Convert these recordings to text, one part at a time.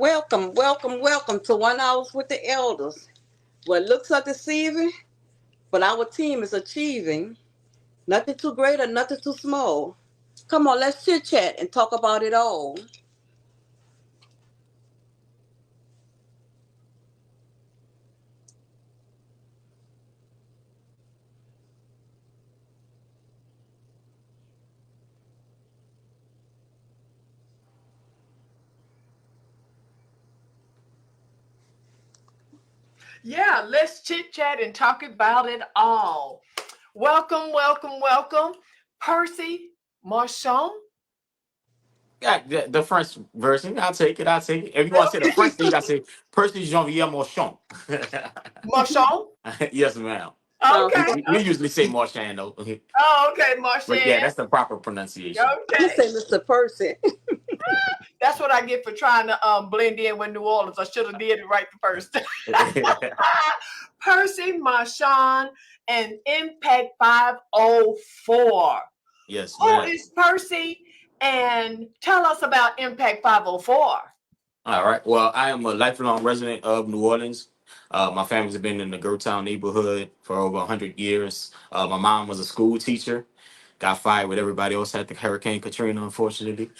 Welcome, welcome, welcome to 1 Hours with the Elders. What looks are deceiving, but our team is achieving. Nothing too great or nothing too small. Come on, let's chit chat and talk about it all. Yeah, let's chit chat and talk about it all. Welcome, welcome, welcome, Percy Marchand. Yeah, the French version. I'll take it. I'll take it. If you want to say the French thing, you got to say Percy Jean-Pierre Marchand. Marchand? Yes, ma'am. Sounds Okay. We usually say Marchand, though. Oh, okay, But yeah, Marchand. that's the proper pronunciation. I'm gonna Okay. say Mr. Percy. That's what I get for trying to blend in with New Orleans. I should have did it right the first time. Percy Marchand and Impact 504. Yes, Who ma'am. is Percy? And tell us about Impact 504. All right. Well, I am a lifelong resident of New Orleans. My family's been in the GERTTOWN neighborhood for over 100 years. My mom was a school teacher, got fired with everybody else after Hurricane Katrina, unfortunately,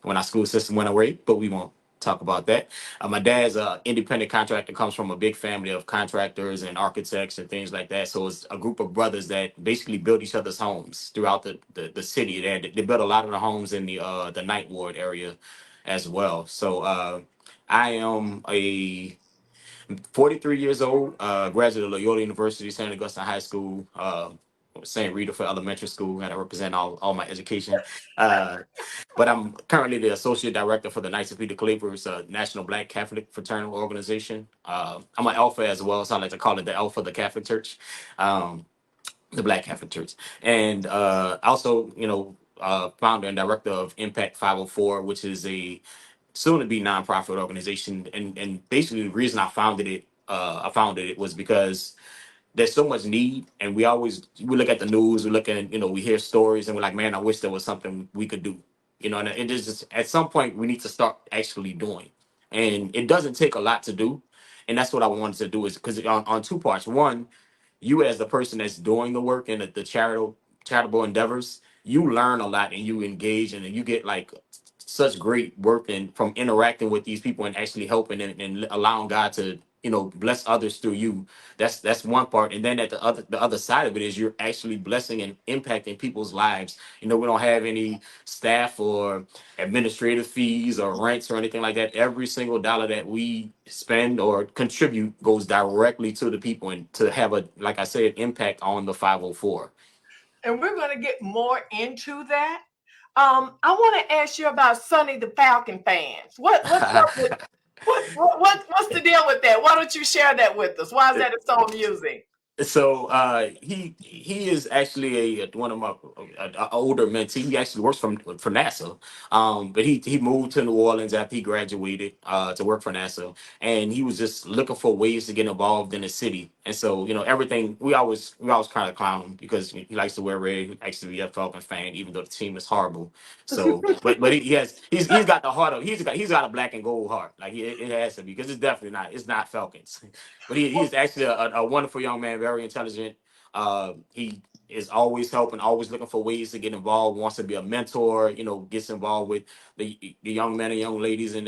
when our school system went away, but we won't talk about that. My dad's an independent contractor, comes from a big family of contractors and architects and things like that. So it's a group of brothers that basically build each other's homes throughout the city. They built a lot of the homes in the Ninth Ward area as well. So I am a 43 years old, graduate of Loyola University, St. Augustine High School, St. Rita for elementary school. Got to represent all my education. Uh, but I'm currently the associate director for the Knights of Peter Claver's National Black Catholic Fraternal Organization. I'm an alpha as well, so I like to call it the Alpha of the Catholic Church. The Black Catholic Church, and also, founder and director of Impact 504, which is a soon to be nonprofit organization. And basically, the reason I founded it was because there's so much need, and we look at the news, we look at we hear stories, and we're like, man, I wish there was something we could do, and it is just at some point we need to start actually doing, and it doesn't take a lot to do, and that's what I wanted to do is because on two parts. One, you as the person that's doing the work and the charitable endeavors, you learn a lot and you engage and you get like such great work and from interacting with these people and actually helping and allowing God to bless others through you. That's one part. And then at the other side of it is you're actually blessing and impacting people's lives. We don't have any staff or administrative fees or rents or anything like that. Every single dollar that we spend or contribute goes directly to the people and to have a, like I said, impact on the 504. And we're going to get more into that. I want to ask you about Sonny the Falcon fans. What's up with what's the deal with that? Why don't you share that with us? Why is that so amusing? So he is actually one of my older mentees. He actually works for NASA. But he moved to New Orleans after he graduated to work for NASA, and he was just looking for ways to get involved in the city. And so everything we always kind of clown him because he likes to wear red. He likes to be a Falcons fan, even though the team is horrible. So, but he's got the heart of he's got a black and gold heart. Like it has to be because it's not Falcons. But he's actually a wonderful young man, very intelligent. He is always helping, always looking for ways to get involved, wants to be a mentor, gets involved with the young men and young ladies in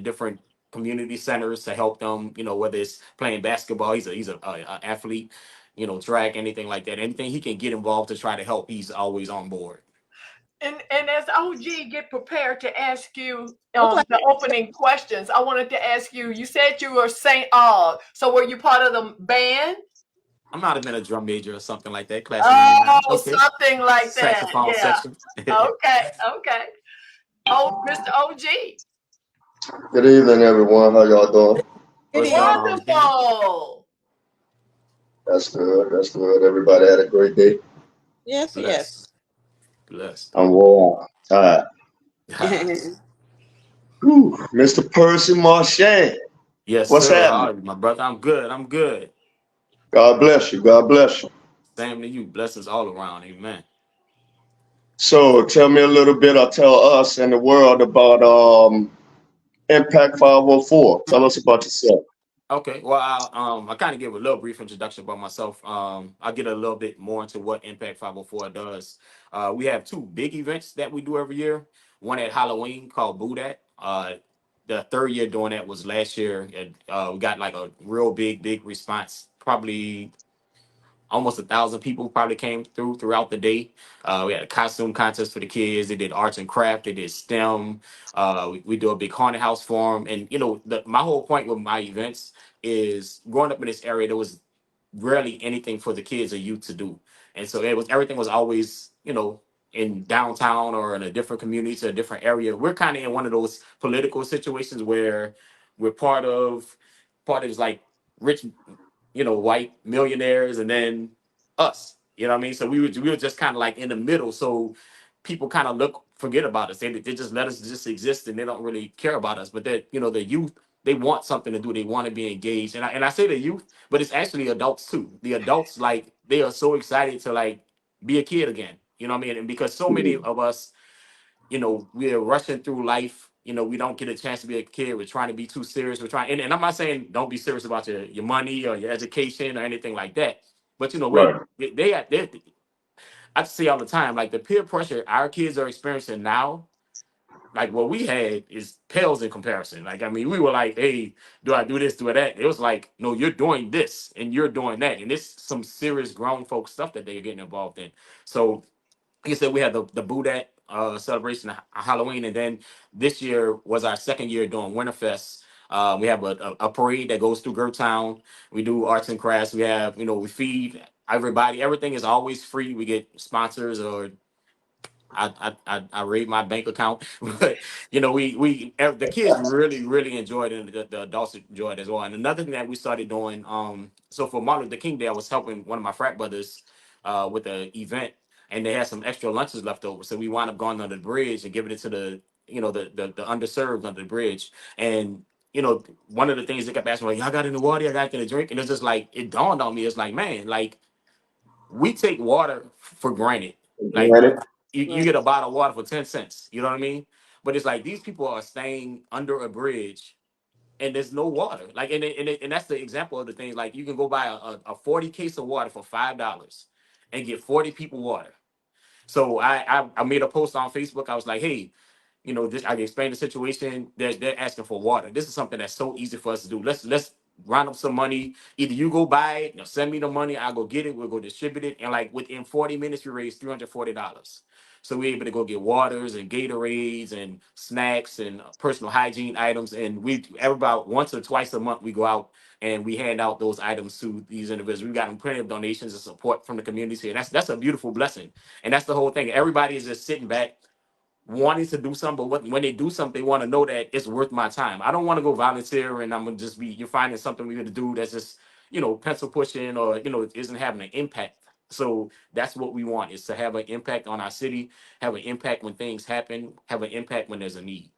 different community centers to help them, whether it's playing basketball, he's a athlete, track, anything like that. Anything he can get involved to try to help, he's always on board. And as OG get prepared to ask you Okay. the opening questions, I wanted to ask you. You said you were Saint Aug, so were you part of the band? I might have been a drum major or something like that, class of 99. Oh, Okay. something like that. Saxophone Yeah. section. Okay. Okay. Oh, Mr. OG. Good evening, everyone. How y'all doing? Good What's going evening. on, G? Wonderful. That's good. That's good. Everybody had a great day. Yes, yes. Blessed. Blessed. I'm warm. All right. Whew. Mr. Percy Marchand. Yes, What's sir. How happening? are you, my brother? I'm good. I'm good. God bless you. God bless you. Same to you. Blessings all around. Amen. So tell me a little bit, or tell us and the world about Impact 504. Tell us about yourself. Okay, well, I kind of give a little brief introduction about myself. I'll get a little bit more into what Impact 504 does. We have two big events that we do every year. One at Halloween called Boo Dat. The third year doing that was last year. And, we got like a real big response. Probably almost 1,000 people probably came throughout the day. We had a costume contest for the kids. They did arts and craft. They did STEM. We do a big haunted house for them. And my whole point with my events is growing up in this area, there was rarely anything for the kids or youth to do, and so everything was always in downtown or in a different community to a different area. We're kind of in one of those political situations where we're part of like rich white millionaires, and then us. You know what I mean? So we were just kind of like in the middle. So people kind of forget about us. They just let us just exist, and they don't really care about us. But that the youth, they want something to do. They want to be engaged. And I say the youth, but it's actually adults too. The adults, like, they are so excited to like be a kid again. You know what I mean? And because so many of us, we're rushing through life. We don't get a chance to be a kid. We're trying to be too serious. We're trying, and I'm not saying don't be serious about your money or your education or anything like that. But Right. they I say all the time, like, the peer pressure our kids are experiencing now, like what we had is pales in comparison. Like, I mean, we were like, hey, do I do this, do that? It was like, no, you're doing this and you're doing that. And it's some serious grown folk stuff that they're getting involved in. So like I said, we had the Budat celebration of Halloween, and then this year was our second year doing Winterfest. We have a parade that goes through Gerttown. We do arts and crafts. We have, we feed everybody. Everything is always free. We get sponsors, or I raid my bank account, but the kids really enjoyed it, and the adults enjoyed it as well. And another thing that we started doing, so for Martin Luther King Day, I was helping one of my frat brothers with the event, and they had some extra lunches left over, so we wound up going under the bridge and giving it to the underserved under the bridge. And one of the things they kept asking, like, y'all got any water? I got any drink? And it's just like, it dawned on me, it's like, man, like, we take water for granted. Like, Granted. you Right. get a bottle of water for 10 cents. You know what I mean? But it's like these people are staying under a bridge and there's no water. Like, and that's the example of the things. Like, you can go buy a 40 case of water for $5 and get 40 people water. So I made a post on Facebook. I was like, hey, this, I explained the situation. They're asking for water. This is something that's so easy for us to do. Let's round up some money. Either you go buy it, send me the money, I'll go get it, we'll go distribute it. And like within 40 minutes, we raised $340. So we're able to go get waters and Gatorades and snacks and personal hygiene items. And we every about once or twice a month we go out and we hand out those items to these individuals. We've gotten plenty of donations and support from the community. And that's a beautiful blessing. And that's the whole thing. Everybody is just sitting back wanting to do something, but when they do something, they want to know that it's worth my time. I don't want to go volunteer and I'm gonna just be, you're finding something we're gonna do that's just, pencil pushing, or isn't having an impact. So that's what we want, is to have an impact on our city, have an impact when things happen, have an impact when there's a need.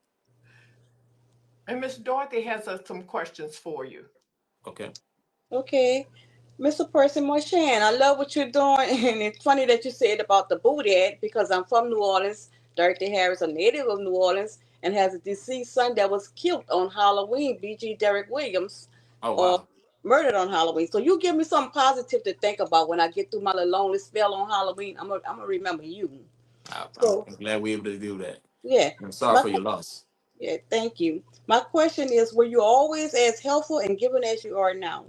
And Miss Dorothy has some questions for you. Okay. Okay. Mr. Percy Marchand, I love what you're doing. And it's funny that you said about the Boudiad because I'm from New Orleans. Dorothy Harris, a native of New Orleans, and has a deceased son that was killed on Halloween, B.G. Derrick Williams, Oh, or wow. murdered on Halloween. So you give me something positive to think about when I get through my little lonely spell on Halloween. I'm gonna remember you. I'm So glad we're able to do that. yeah, I'm sorry my for your loss. yeah, thank you. My question is, were you always as helpful and giving as you are now?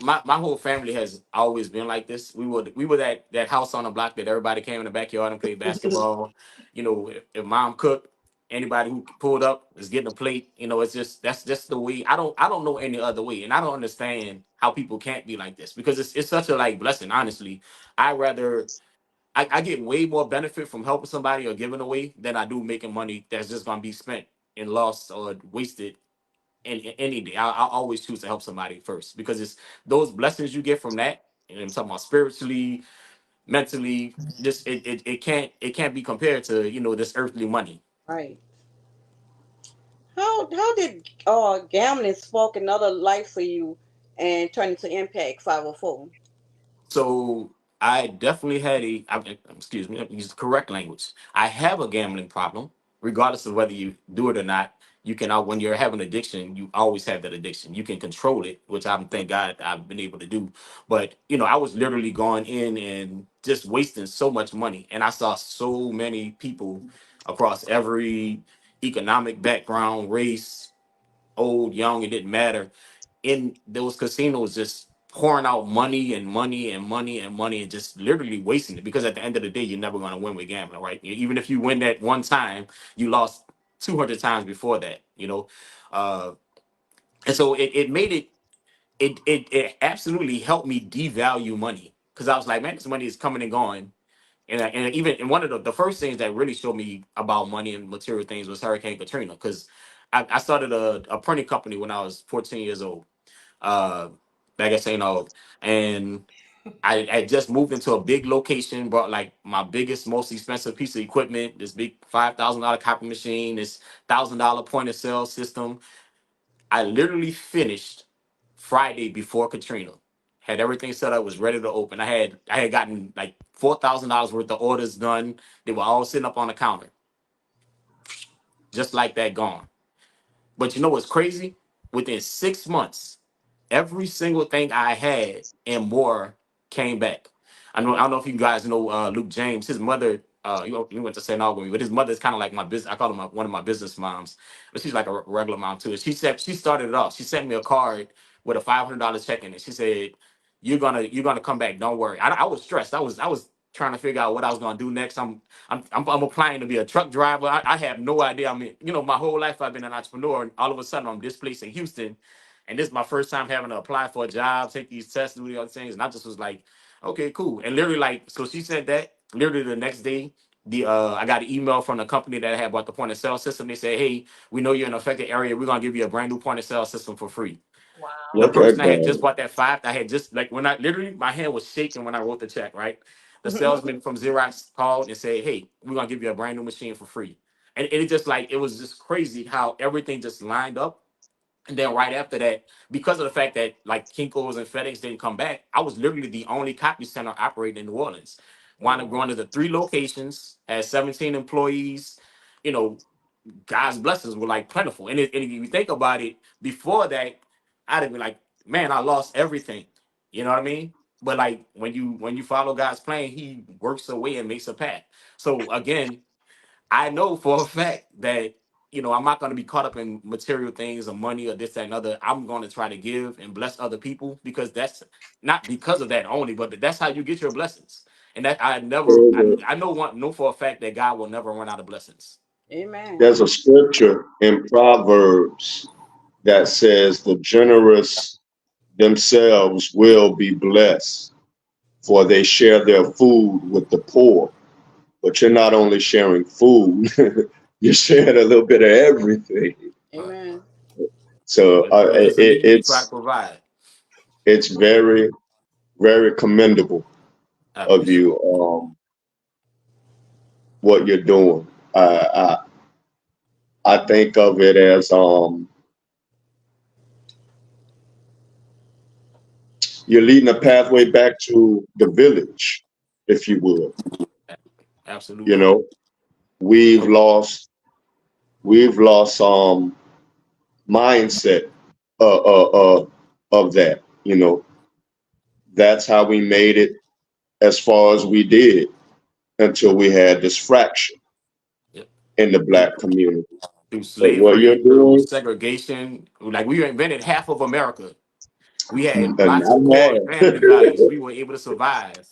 My whole family has always been like this. We were that house on the block that everybody came in the backyard and played basketball. If mom cooked, anybody who pulled up was getting a plate. It's just, that's just the way. I don't know any other way, and I don't understand how people can't be like this, because it's such a like blessing. Honestly, I rather I get way more benefit from helping somebody or giving away than I do making money that's just gonna be spent and lost or wasted in any day. I always choose to help somebody first, because it's those blessings you get from that. And I'm talking about spiritually, mentally. Just it can't be compared to this earthly money. Right. How did gambling spark another life for you and turn into Impact 504? So I definitely had excuse me, use the correct language. I have a gambling problem, regardless of whether you do it or not. you can, when you're having addiction, you always have that addiction. You can control it, which I'm, thank God I've been able to do. But I was literally going in and just wasting so much money, and I saw so many people across every economic background, race, old, young, it didn't matter, in those casinos just pouring out money and money and money and money and just literally wasting it, because at the end of the day, you're never going to win with gambling, right? Even if you win that one time, you lost 200 times before that. uh and so it made it absolutely helped me devalue money, because I was like, man, this money is coming and going. And even, and one of the first things that really showed me about money and material things was Hurricane Katrina, because I started a printing company when I was 14 years old, uh, back at St. Aug. And I just moved into a big location, brought like my biggest, most expensive piece of equipment, this big $5,000 copy machine, this $1,000 point of sale system. I literally finished Friday before Katrina. Had everything set up, was ready to open. I had gotten like $4,000 worth of orders done. They were all sitting up on the counter. Just like that, gone. But you know what's crazy? Within 6 months, every single thing I had and more came back. I don't know if you guys know Luke James. His mother, he went to St. Aug with me, but his mother is kind of like my business. I call her one of my business moms, but she's like a regular mom too. She said she started it off. She sent me a card with a $500 check in it. She said, "You're gonna come back. Don't worry." I was stressed. I was trying to figure out what I was gonna do next. I'm applying to be a truck driver. I have no idea. I mean, my whole life I've been an entrepreneur, and all of a sudden I'm displaced in Houston, and this is my first time having to apply for a job, take these tests, do the other things, and I just was like, okay, cool. And literally, like, so she said that. Literally the next day, I got an email from the company that had bought the point of sale system. They said, hey, we know you're in an affected area. We're gonna give you a brand new point of sale system for free. The Wow. Look at person that had God. just bought that five, I had just, like, when I literally, my hand was shaking when I wrote the check, right? The salesman from Xerox called and said, hey, we're gonna give you a brand new machine for free. And it just, like, it was just crazy how everything just lined up. And then right after that, because of the fact that like Kinko's and FedEx didn't come back, I was literally the only copy center operating in New Orleans. Wound up going to the 3 locations, had 17 employees. You know, God's blessings were like plentiful. And if you think about it, before that, I'd have been like, man, I lost everything. You know what I mean? But like when you follow God's plan, He works a way and makes a path. So again, I know for a fact that I'm not going to be caught up in material things or money or this, that, and other. I'm going to try to give and bless other people, because that's not because of that only, but that's how you get your blessings. And that I know for a fact that God will never run out of blessings. Amen. There's a scripture in Proverbs that says the generous themselves will be blessed, for they share their food with the poor. But you're not only sharing food, you're sharing a little bit of everything. Right. Amen. So Whatever is in need, we try to provide. it's very, very commendable I of appreciate you, what you're doing. I think of it as you're leading a pathway back to the village, if you would. it. You Absolutely. know, we've lost mindset of that. That's how we made it as far as we did until we had this fracture Yep. in the Through, black community. through But what you're slavery, through doing, segregation, like we invented half of America. We had and lots of I'm core mad. family values. We were able to survive.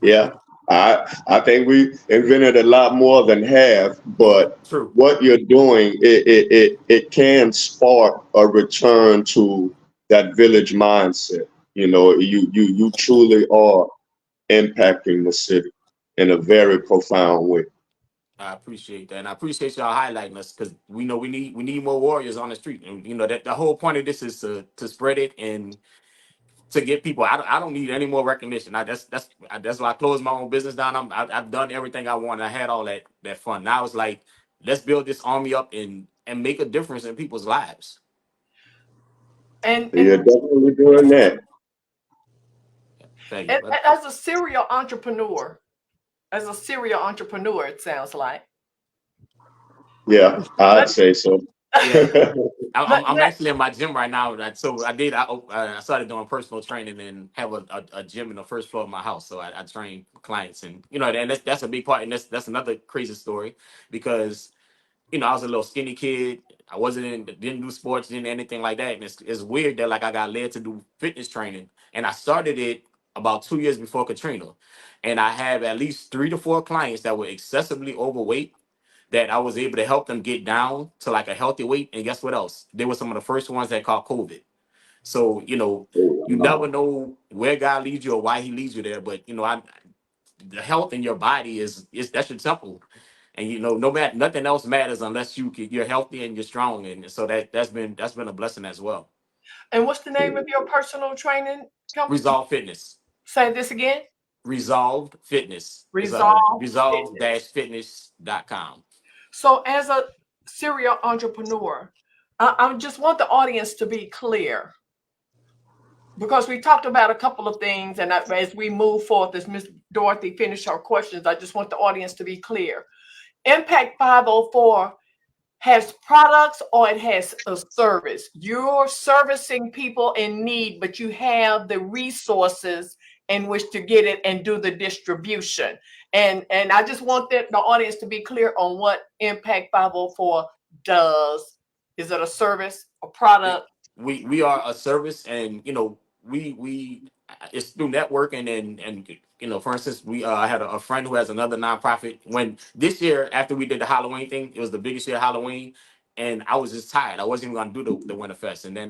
Yeah, I think we invented a lot more than half, but True. what you're doing, it can spark a return to that village mindset. You truly are impacting the city in a very profound way. I appreciate that, and I appreciate y'all highlighting us, because we know we need more warriors on the street, and that the whole point of this is to spread it and to get people. I don't need any more recognition. That's why I closed my own business down. I've done everything I wanted. I had all that fun. Now it's like, let's build this army up and make a difference in people's lives. And You're definitely doing that. Thank you, brother. as a serial entrepreneur, it sounds like. Yeah, I'd Let say so. Yeah. Let- I'm let- actually in my gym right now. So I started doing personal training and have a gym in the first floor of my house. So I train clients, and and that's a big part, and that's another crazy story because I was a little skinny kid. I didn't do sports, didn't anything like that. And it's weird that like I got led to do fitness training, and I started it about 2 years before Katrina, and I have at least 3 to 4 clients that were excessively overweight that I was able to help them get down to like a healthy weight. And guess what else? They were some of the first ones that caught COVID. So, you never Wow. know where God leads you or why he leads you there. But, the health in your body is that's your temple. And no matter nothing else matters unless you're healthy and you're strong. And so that's been a blessing as well. and what's the name of your personal training company? Resolve Fitness. Say this again. Resolved Fitness. It's Resolve Fitness. resolve-fitness.com. So, as a serial entrepreneur, I just want the audience to be clear because we talked about a couple of things, and as we move forth, as Miss Dorothy finished her questions, I just want the audience to be clear. Impact 504 has products or it has a service. You're servicing people in need, but you have the resources in which to get it and do the distribution. And I just want the audience to be clear on what Impact 504 does. Is it a service, a product? We are a service, and we it's through networking, and for instance, we I had a friend who has another nonprofit. When this year, after we did the Halloween thing, it was the biggest year of Halloween, and I was just tired. I wasn't even gonna do the Winter Fest. And then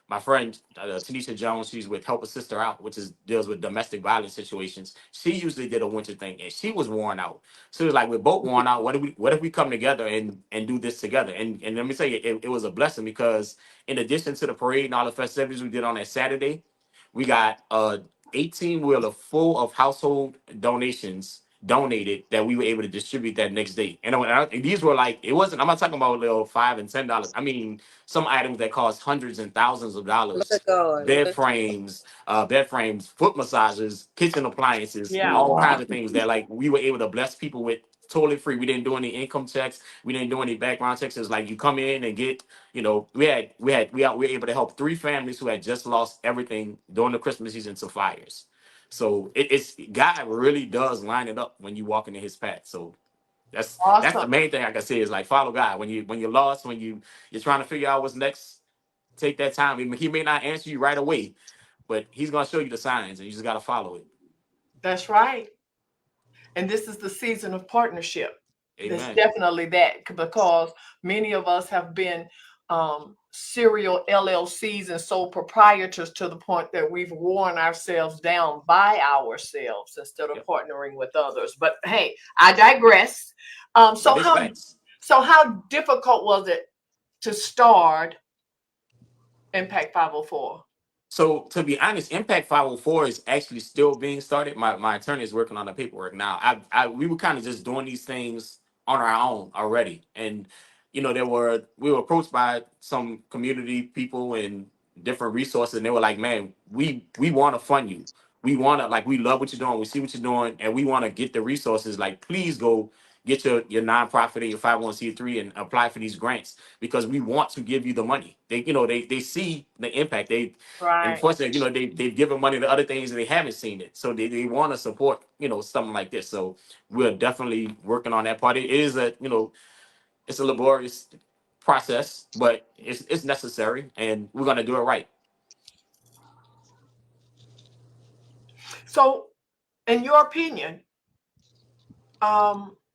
my friend Tanisha Jones, she's with Help a Sister Out, which deals with domestic violence situations. She usually did a winter thing, and she was worn out. So it was like we're both worn out. What if we come together and do this together? And let me tell you, it was a blessing because in addition to the parade and all the festivities we did on that Saturday, we got 18-wheeler full of household donations donated that we were able to distribute that next day. And these were like, it wasn't, I'm not talking about little $5 and $10. I mean, some items that cost hundreds and thousands of Look dollars. at God. Look at Bed frames, foot massages, kitchen appliances, Yeah. all Wow. kinds of things that like we were able to bless people with totally free. We didn't do any income checks. We didn't do any background checks. It's like you come in and get, we were able to help 3 families who had just lost everything during the Christmas season to fires. So it's God really does line it up when you walk into his path. So that's the Awesome. main thing I can say is like follow God. When you're lost, when you're trying to figure out what's next, take that time. He may not answer you right away, but he's gonna show you the signs and you just gotta follow it. That's right. And this is the season of partnership. There's Amen. definitely that because many of us have been serial LLCs and sole proprietors to the point that we've worn ourselves down by ourselves instead of Yep. partnering with others. But hey, I digress. But it's facts. So how difficult was it to start Impact 504? So to be honest, Impact 504 is actually still being started. My attorney is working on the paperwork now. We were kind of just doing these things on our own already, and we were approached by some community people and different resources, and they were like, "Man, we want to fund you. We want to like we love what you're doing. We see what you're doing, and we want to get the resources. Like, please go get your nonprofit and your 501c3 and apply for these grants because we want to give you the money. They see the impact. And Right. unfortunately, they've given money to other things and they haven't seen it. So they want to support, something like this. So we're definitely working on that part. It is it's a laborious process, but it's necessary and we're gonna do it right. So, in your opinion,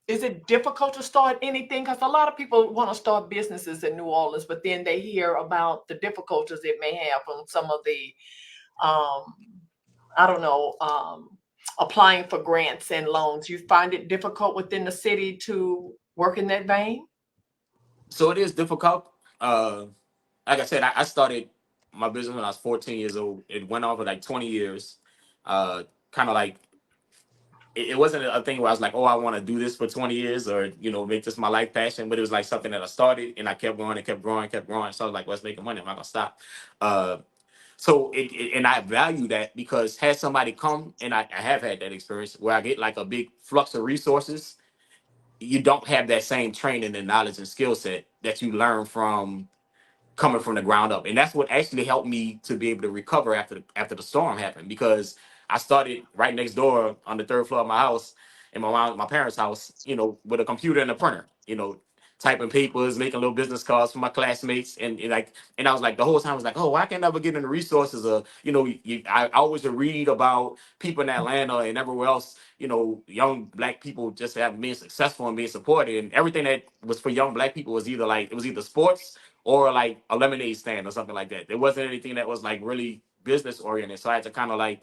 is it difficult to start anything? Because a lot of people want to start businesses in New Orleans, but then they hear about the difficulties it may have on some of the, um, I don't know, applying for grants and loans. You find it difficult within the city to work in that vein? So it is difficult. Like I said, I started my business when I was 14 years old. It went on for like 20 years. Kind of like it wasn't a thing where I was like, oh, I want to do this for 20 years or, make this my life passion. But it was like something that I started and I kept going and kept growing, kept growing. So I was like, let's make money. I'm not going to stop. Uh, and I value that because had somebody come and I have had that experience where I get like a big flux of resources you don't have that same training and knowledge and skill set that you learn from coming from the ground up. And that's what actually helped me to be able to recover after the storm happened, because I started right next door on the third floor of my house, in my parents' house, with a computer and a printer, typing papers, making little business cards for my classmates, and I was like, the whole time I was like, oh, why can't I never get in the resources of, I always would read about people in Atlanta and everywhere else, young black people just having being successful and being supported, and everything that was for young black people was either sports or like a lemonade stand or something like that. There wasn't anything that was like really business oriented. So I had to kind of like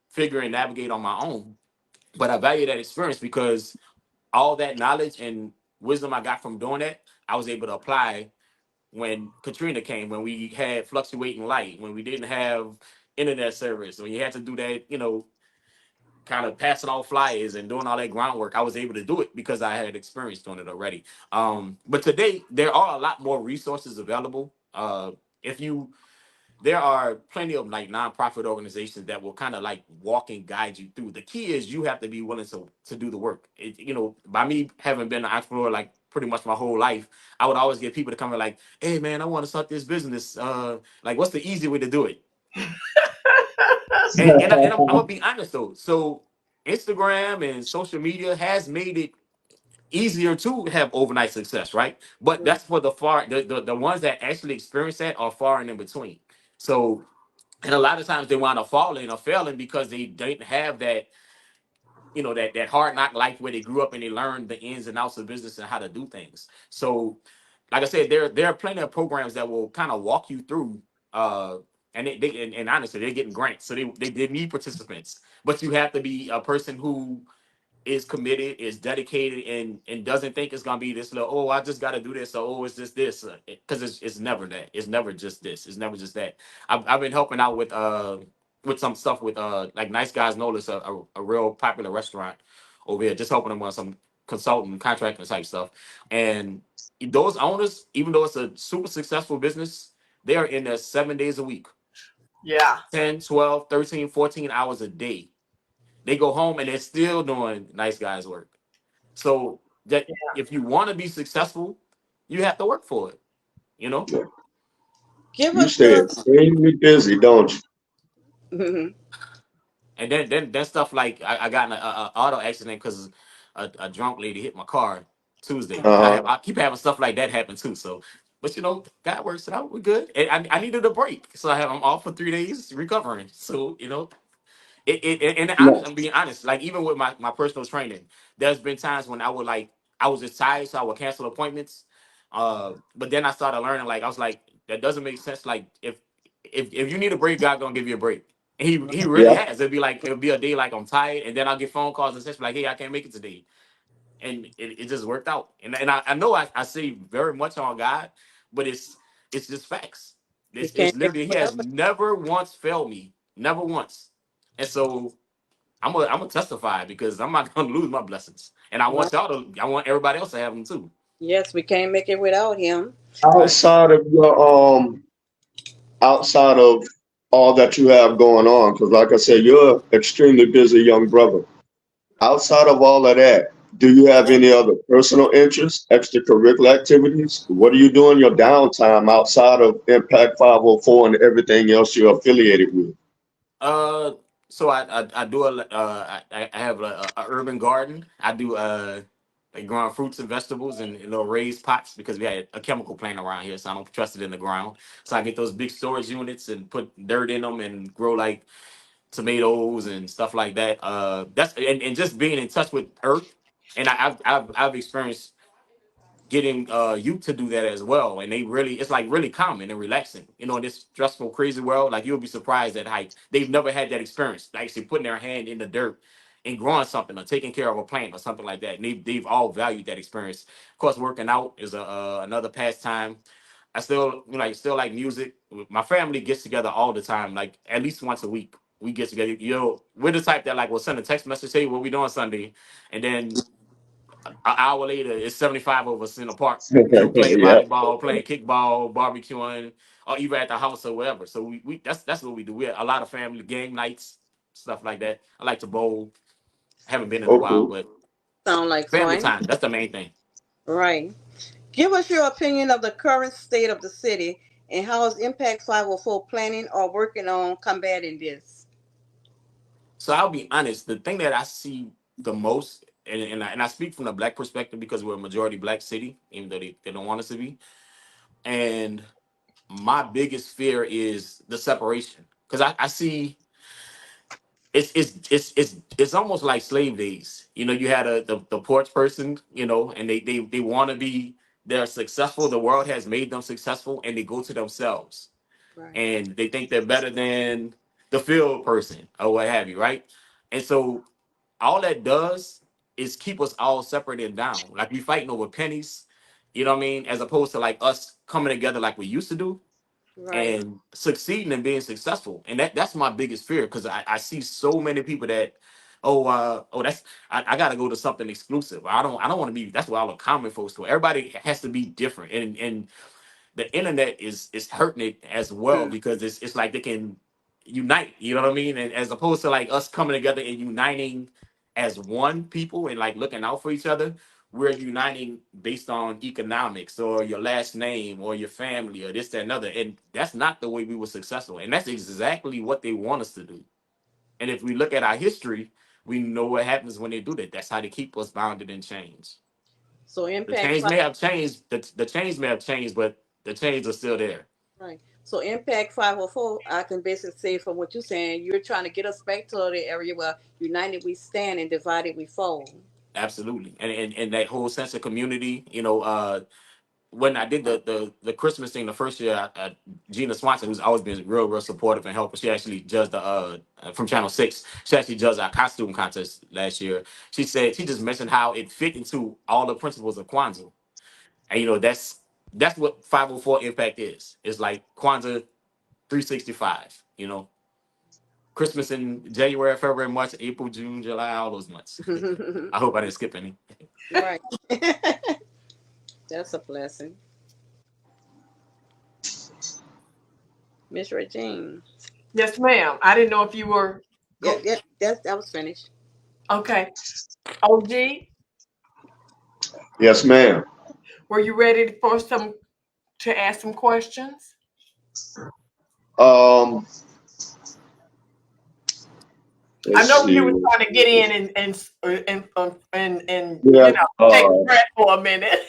figure and navigate on my own. But I value that experience because all that knowledge and wisdom I got from doing that, I was able to apply when Katrina came, when we had fluctuating light, when we didn't have internet service, when you had to do that, kind of passing off flyers and doing all that groundwork. I was able to do it because I had experience doing it already. But today there are a lot more resources available. If you There are plenty of like nonprofit organizations that will kind of like walk and guide you through. The key is you have to be willing to do the work. By me having been an entrepreneur like pretty much my whole life, I would always get people to come in like, hey man, I want to start this business. Like what's the easy way to do it? I'm gonna be honest though. So Instagram and social media has made it easier to have overnight success, right? But that's for the ones that actually experience that are far and in between. So, and a lot of times they wind up falling or failing because they didn't have that, that hard knock life where they grew up and they learned the ins and outs of business and how to do things. So, like I said, there are plenty of programs that will kind of walk you through. Uh, and honestly, they're getting grants, so they need participants. But you have to be a person who is committed, is dedicated, and doesn't think it's gonna be this little. Oh, I just got to do this. Or, oh, it's just this. Because it's never that. It's never just this. It's never just that. I've been helping out with some stuff with like Nice Guys Notice, a real popular restaurant over here. Just helping them on some consulting, contracting type stuff. And those owners, even though it's a super successful business, they are in there 7 days a week, Yeah. 10, 12, 13, 14 hours a day. They go home and they're still doing Nice Guys work. So that if you want to be successful, you have to work for it. You know. Give You us stay your. extremely busy, don't you? And then stuff like I got in a auto accident because a drunk lady hit my car Tuesday. Uh-huh. I keep having stuff like that happen too. So, but God works it out. We're good. And I needed a break, so I'm off for 3 days recovering. So and No. I'm being honest. Like even with my personal training, there's been times when I was just tired, so I would cancel appointments. But then I started learning. Like I was like, that doesn't make sense. Like if you need a break, God gonna give you a break. And he really Yeah. has. It'll be a day like I'm tired, and then I'll get phone calls and such like, hey, I can't make it today, and it just worked out. And I know I say very much on God, but it's just facts. He It's can't make literally it he has without. never once failed me, never once. And so I'm gonna testify because I'm not gonna lose my blessings, and No. I want everybody else to have them too. Yes, we can't make it without him. Right. Outside of outside of all that you have going on, because like I said, you're an extremely busy young brother. Outside of all of that, do you have any other personal interests, extracurricular activities? What do you do in your downtime outside of Impact 504 and everything else you're affiliated with? Uh, so I do I have a urban garden. I do like growing fruits and vegetables and little raised pots because we had a chemical plant around here, so I don't trust it in the ground. So I get those big storage units and put dirt in them and grow like tomatoes and stuff like that. That's and just being in touch with earth. And I've experienced getting youth to do that as well, and it's like really common and relaxing, in this stressful crazy world. Like you'll be surprised at how they've never had that experience, like actually putting their hand in the dirt and growing something or taking care of a plant or something like that, and they've all valued that experience. Of course, working out is another pastime. I still like music. My family gets together all the time, like at least once a week. We get together. We're the type that like will send a text message, say what we doing Sunday, and then an hour later, it's 75 of us in the park, playing Yeah. volleyball, playing kickball, barbecuing, or even at the house or wherever. So we that's what we do. We have a lot of family game nights, stuff like that. I like to bowl. Haven't been in a while, Okay. but Sound like Family fun. time. That's the main thing. Right. Give us your opinion of the current state of the city and how is Impact 504 planning or working on combating this? So I'll be honest. The thing that I see the most, and I speak from the black perspective because we're a majority black city, even though they don't want us to be. And my biggest fear is the separation because I see it's almost like slave days. You know, you had the porch person, you know, and they want to be, they're successful. The world has made them successful, and they go to themselves, Right. and they think they're better than the field person or what have you, right? And so all that does is keep us all separated down. Like we fighting over pennies, you know what I mean? As opposed to like us coming together like we used to do Right. and succeeding and being successful. And that's my biggest fear because I see so many people that, that's I gotta go to something exclusive. I don't want to be, that's what all the common folks do. Everybody has to be different. And the internet is hurting it as well Mm. because it's like they can unite, you know what I mean? And as opposed to like us coming together and uniting as one people and like looking out for each other, we're uniting based on economics or your last name or your family or this, that, and other. And that's not the way we were successful. And that's exactly what they want us to do. And if we look at our history, we know what happens when they do that. That's how they keep us bounded in chains. So The Impact change Five. may have changed, the change may have changed, but the chains are still there. Right. So Impact 504, I can basically say from what you're saying, you're trying to get us back to the area where united we stand and divided we fall. Absolutely. And that whole sense of community, you know, when I did the Christmas thing the first year, Gina Swanson, who's always been real supportive and helpful, she actually judged the from Channel 6. She actually judged our costume contest last year. She said she just mentioned how it fit into all the principles of Kwanzaa. And you know, that's what 504 Impact is. It's like Kwanzaa 365, you know. Christmas in January, February, March, April, June, July, all those months. I hope I didn't skip any. Right. That's a blessing. Miss Regine. Yes, ma'am. I didn't know if you were Yeah, yeah, that was finished. okay. OG, Yes, ma'am. were you ready for some to ask some questions? Um, I let's know you see. were trying to get in and Yeah. you know take a breath for a minute.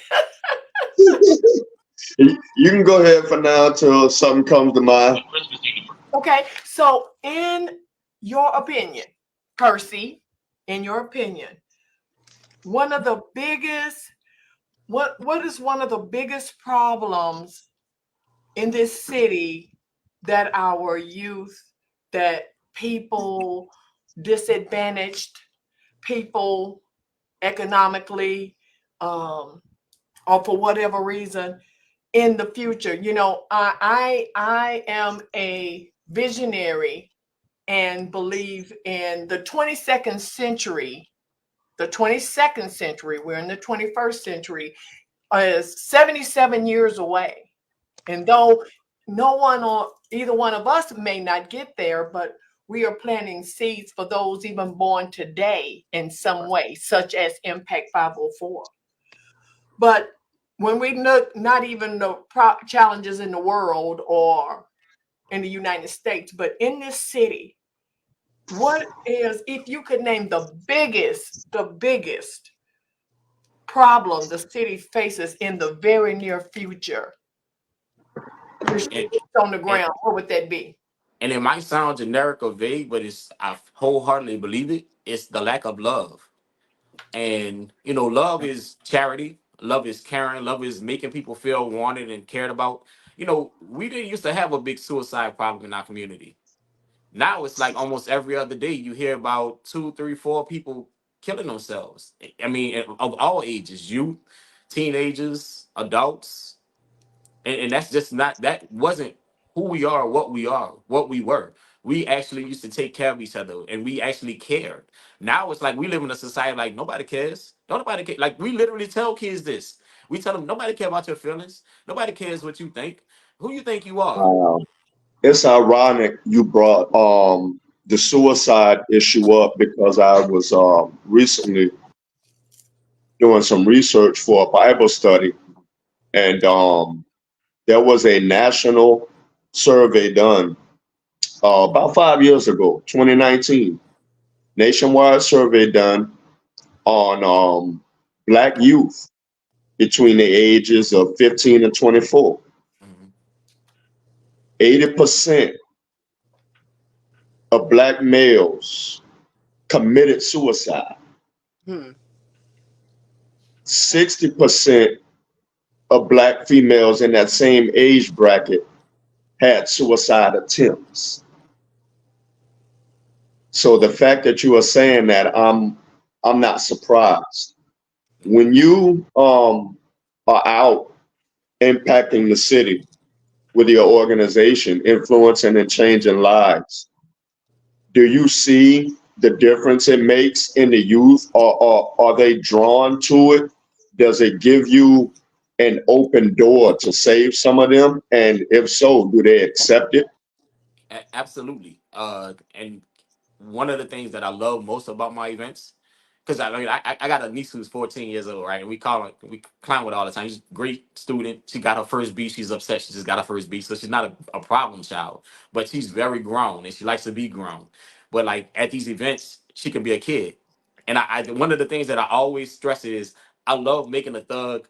You can go ahead for now till something comes to mind. Okay, so in your opinion, Percy, in your opinion, one of the biggest what is one of the biggest problems in this city that our youth, that people, disadvantaged people economically, or for whatever reason in the future? You know, I am a visionary and believe in the 22nd century. The 22nd century, we're in the 21st century, is 77 years away. And though no one or either one of us may not get there, but we are planting seeds for those even born today in some way, such as Impact 504. But when we look, not even the challenges in the world or in the United States, but in this city, what is, if you could name the biggest problem the city faces in the very near future, your And, shoes on the and ground, what would that be? and it might sound generic or vague, but I wholeheartedly believe it. It's the lack of love. And you know, love is charity, love is caring, love is making people feel wanted and cared about. You know, we didn't used to have a big suicide problem in our community. Now it's like almost every other day you hear about two, three, four people killing themselves. I mean, of all ages, youth, teenagers, adults, and that's just not, that wasn't who we are, what we were. We actually used to take care of each other and we actually cared. Now it's like we live in a society like nobody cares. Nobody care. Like we literally tell kids this. We tell them nobody care about your feelings. Nobody cares what you think. Who you think you are? It's ironic you brought the suicide issue up because I was recently doing some research for a Bible study, and there was a national survey done about 5 years ago, 2019, nationwide survey done on Black youth between the ages of 15 and 24. Mhm. 80% of Black males committed suicide. Hmm. 60% of Black females in that same age bracket had suicide attempts. So the fact that you are saying that, I'm not surprised. When you are out impacting the city with your organization, influencing and changing lives, do you see the difference it makes in the youth? Or are they drawn to it? Does it give you an open door to save some of them? And if so, do they accept it? Absolutely. And one of the things that I love most about my events, because I got a niece who's 14 years old, right? And we clown with her all the time. She's a great student. She got her first B. She's upset. She just got her first B. So she's not a problem child, but she's very grown and she likes to be grown. But like at these events, she can be a kid. And I one of the things that I always stress is I love making a thug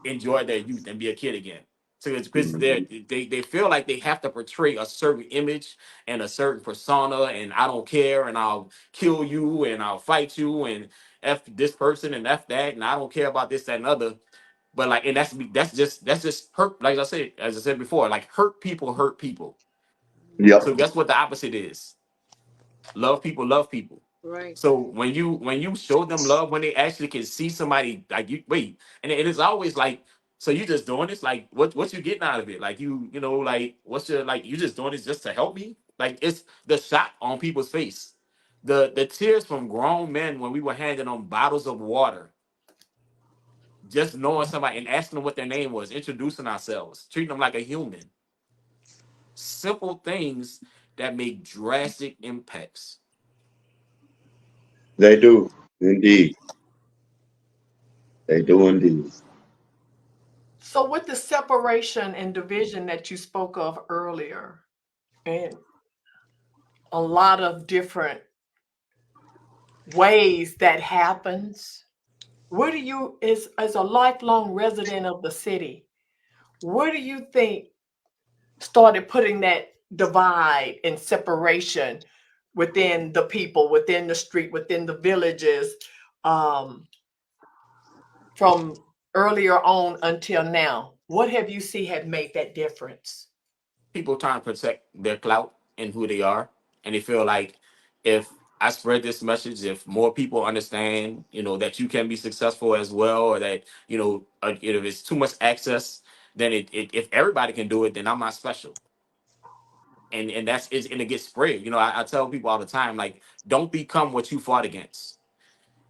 enjoy their youth and be a kid again. So it's because Mhm. they feel like they have to portray a certain image and a certain persona, and I don't care, and I'll kill you, and I'll fight you, and f this person and f that, and I don't care about this, that, and other. But like, and that's just hurt. Like I said, as I said before, like hurt people hurt people. So Yep. guess what the opposite is? Love people, love people. Right. So when you show them love, when they actually can see somebody like you, wait, and it is always like, so you just doing this, like what you getting out of it? Like like what's your like you just doing this just to help me? Like it's the shock on people's face, the tears from grown men when we were handing them bottles of water, just knowing somebody and asking them what their name was, introducing ourselves, treating them like a human. Simple things that make drastic impacts. They do. Indeed. They do indeed. So with the separation and division that you spoke of earlier, and a lot of different ways that happens, where do you, as a lifelong resident of the city, where do you think started putting that divide and separation within the people, within the street, within the villages, um, from earlier on until now? What have you seen had made that difference? People trying to protect their clout and who they are, and they feel like if I spread this message, if more people understand, that you can be successful as well, or that if it's too much access, then if everybody can do it, then I'm not special, and and it gets spread. I tell people all the time, like, don't become what you fought against.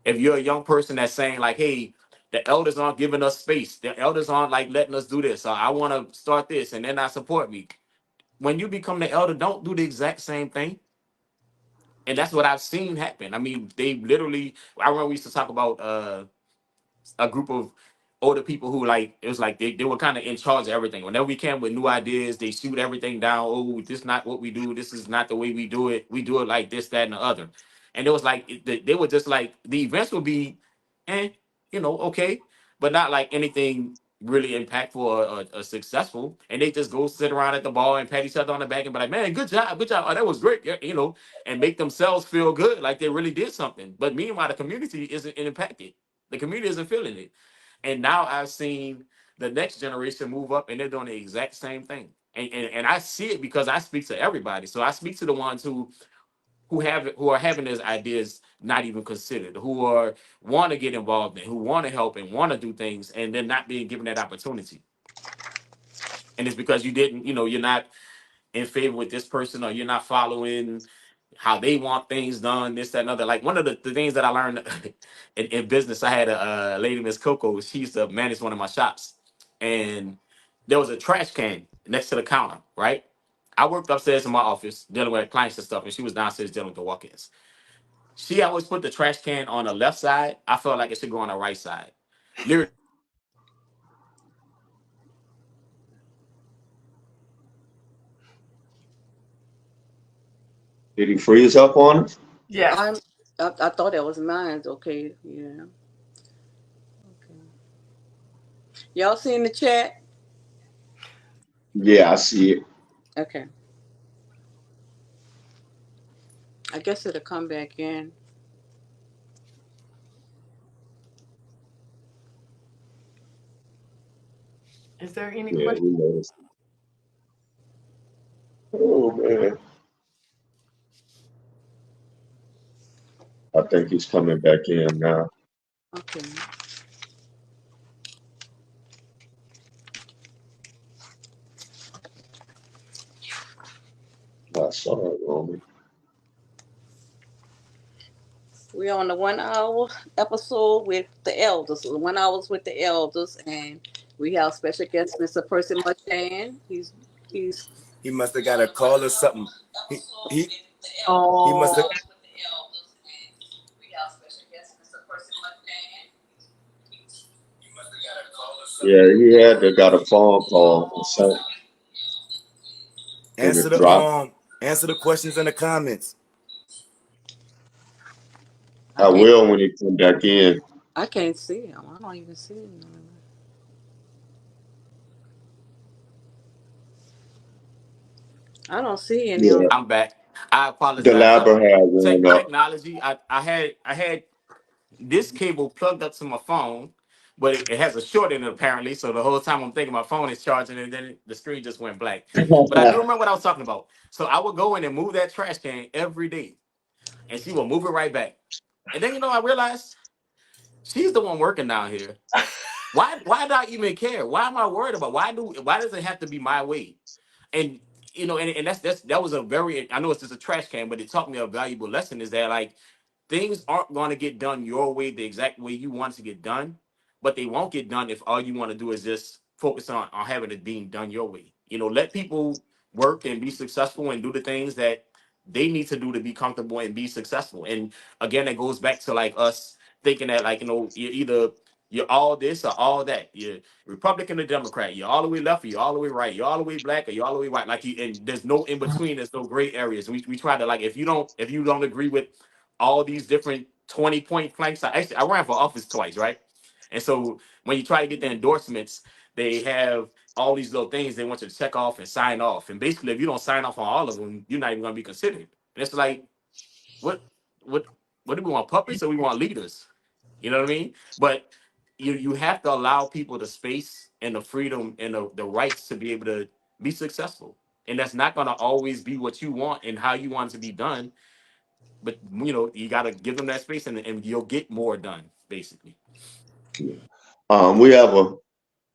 If you're a young person that's saying like, hey, the elders aren't giving us space, the elders aren't like letting us do this, or I want to start this and they're not support me, when you become the elder, don't do the exact same thing. And that's what I've seen happen. I mean, they literally, I remember we used to talk about a group of older people who, like, it was like they were kind of in charge of everything. Whenever we came with new ideas, they shoot everything down. Oh, this is not what we do. This is not the way we do it. We do it like this, that, and the other. And it was like they were just like the events would be, eh, okay, but not like anything really impactful or successful. And they just go sit around at the bar and pat each other on the back and be like, "Man, good job. Oh, that was great," yeah, and make themselves feel good, like they really did something. But meanwhile, the community isn't impacted. The community isn't feeling it. And now I've seen the next generation move up and they're doing the exact same thing. And I see it because I speak to everybody. So I speak to the ones who are having those ideas not even considered, who are want to get involved in, who want to help and want to do things, and they're not being given that opportunity. And it's because you didn't, you're not in favor with this person, or you're not following how they want things done, this, that, and other. Like one of the things that I learned in business, I had a lady, Miss Coco. She used to manage one of my shops, and there was a trash can next to the counter. Right, I worked upstairs in my office dealing with clients and stuff, and she was downstairs dealing with the walk-ins. She always put the trash can on the left side. I felt like it should go on the right side. Literally, Did he freeze up on it? Yes. I'm. I thought that was mine. Okay. Yeah. Okay. Y'all see in the chat? Yeah, I see it. Okay. I guess it'll come back in. Is there any Yeah, question? we noticed. Oh man, I think he's coming back in now. Okay. I saw it, Roman. We're on the 1 hour episode with the elders. So the 1 hours with the elders, and we have special guest Mr. Percy Marchand. He's He must have got a call or something. He he he Oh, must have. Yeah, he had to got a phone call or something, and Answer it the dropped. answer the questions in the comments. I I can't will when he come back in. I can't see him. I don't even see him. I don't see any on. Yeah, I'm back. I the apologize. labber had one up. Technology. I had this cable plugged up to my phone, but it has a short in it apparently. So the whole time I'm thinking my phone is charging, and then the screen just went black. But I do remember what I was talking about. So I would go in and move that trash can every day, and she would move it right back. And then I realized she's the one working down here. Why do I even care? Why am I worried about? Why does it have to be my way? And and that was a very, I know it's just a trash can, but it taught me a valuable lesson is that like things aren't going to get done your way, the exact way you want to get done, but they won't get done if all you want to do is just focus on having it being done your way. Let people work and be successful and do the things that they need to do to be comfortable and be successful. And again, it goes back to like us thinking that like, you're all this or all that. You're Republican or Democrat. You're all the way left or you're all the way right. You're all the way black or you're all the way white. Like and there's no in between. There's no gray areas. We try to like if you don't agree with all these different 20-point flanks. I ran for office twice, right? And so when you try to get the endorsements, they have all these little things they want you to check off and sign off. And basically, if you don't sign off on all of them, you're not even going to be considered. And it's like, what, what, what do we want? Puppets or we want leaders? You know what I mean? But you have to allow people the space and the freedom and the rights to be able to be successful. And that's not going to always be what you want and how you want it to be done, but you got to give them that space, and you'll get more done basically. We have a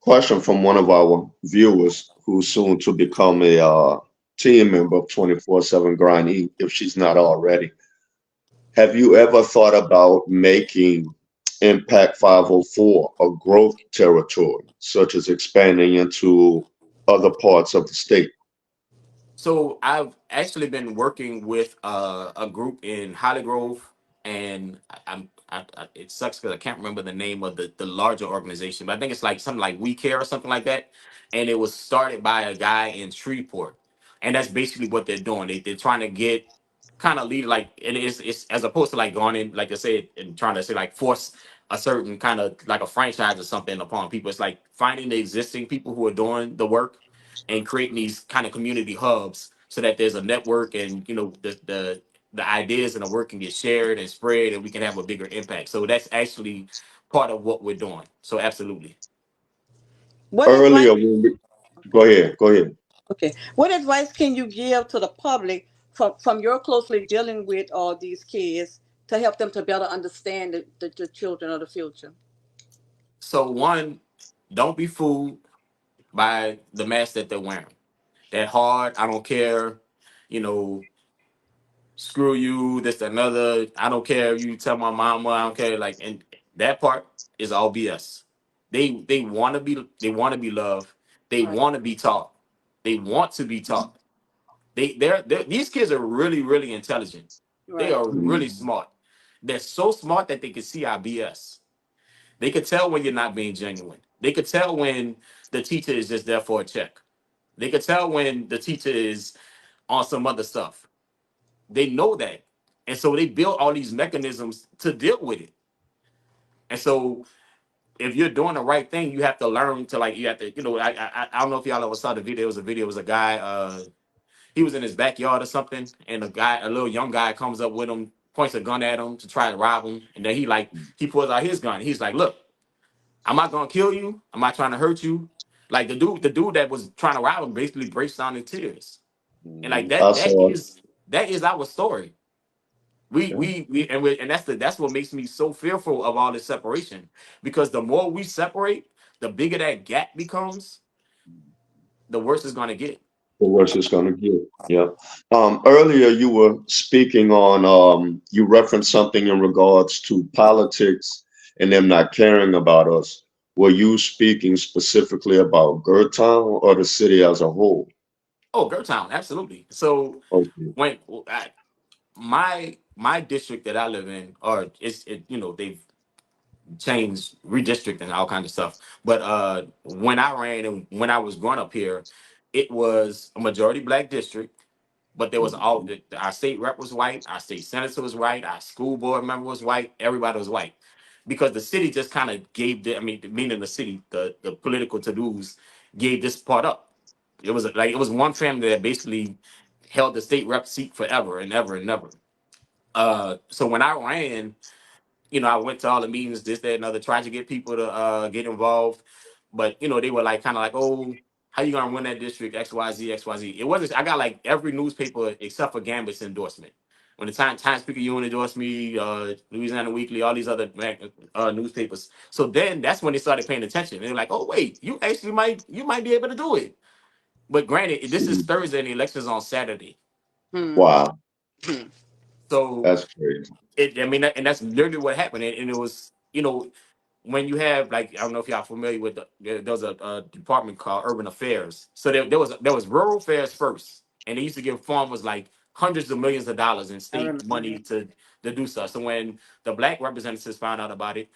question from one of our viewers who's soon to become a team member of 24/7 Grind E, if she's not already. Have you ever thought about making Impact 504 a growth territory, such as expanding into other parts of the state? So I've actually been working with a group in Holly Grove, and it sucks because I can't remember the name of the larger organization, but I think it's like something like We Care or something like that. And it was started by a guy in Shreveport, and that's basically what they're doing. They're trying to get kind of lead like, and it's as opposed to like going in, like I said, and trying to say like force a certain kind of like a franchise or something upon people. It's like finding the existing people who are doing the work and creating these kind of community hubs so that there's a network, and the ideas and the work can get shared and spread, and we can have a bigger impact. So that's actually part of what we're doing. So absolutely. What advice? Earlier, go ahead. Okay. What advice can you give to the public from your closely dealing with all these kids to help them to better understand the children of the future? So one, don't be fooled by the mask that they're wearing. That hard, I don't care, you know, screw you, this, that, another. I don't care. You tell my mama, I don't care. Like, and that part is all BS. They want to be loved. They Right. want to be taught. They want to be taught. These kids are really, really intelligent. They Right. are really smart. They're so smart that they can see our BS. They could tell when you're not being genuine. They could tell when the teacher is just there for a check. They could tell when the teacher is on some other stuff. They know that. And so they build all these mechanisms to deal with it. And so if you're doing the right thing, you have to learn to like, you have to, I don't know if y'all ever saw the video. It was a guy, he was in his backyard or something, and a little young guy comes up with him, points a gun at him to try to rob him. And then he pulls out his gun. He's like, look, I'm not gonna kill you. I'm not trying to hurt you. Like the dude that was trying to rob him basically breaks down in tears. And like I that saw it. that is our story. Yeah. And that's what makes me so fearful of all this separation. Because the more we separate, the bigger that gap becomes, the worse it's gonna get. The worse it's going to get. Yeah. Earlier, you were speaking on, you referenced something in regards to politics and them not caring about us. Were you speaking specifically about Gerttown or the city as a whole? Oh, Gerttown, absolutely. So Okay. when my district that I live in, or they've changed redistricting and all kinds of stuff. But when I ran and when I was growing up here, it was a majority black district. But there was our state rep was white, our state senator was white, our school board member was white, everybody was white, because the city just kind of gave meaning the city, the political to-dos gave this part up. It was one family that basically held the state rep seat forever and ever and ever. So when I ran, I went to all the meetings, this, that, and other, tried to get people to get involved. But, they were like, kind of like, oh, how you going to win that district? XYZ, XYZ. It wasn't, I got like every newspaper except for Gambit's endorsement. When the Times Picayune endorsed me, Louisiana Weekly, all these other newspapers. So then that's when they started paying attention. They're like, oh, wait, you might be able to do it. But granted, this is Thursday and the election's on Saturday. Hmm. Wow, Hmm. So that's crazy. and that's literally what happened. And it was, when you have like, I don't know if y'all familiar with there was a department called Urban Affairs. So there was rural affairs first, and they used to give farmers like hundreds of millions of dollars in I state remember money that. to do stuff. So when the black representatives found out about it,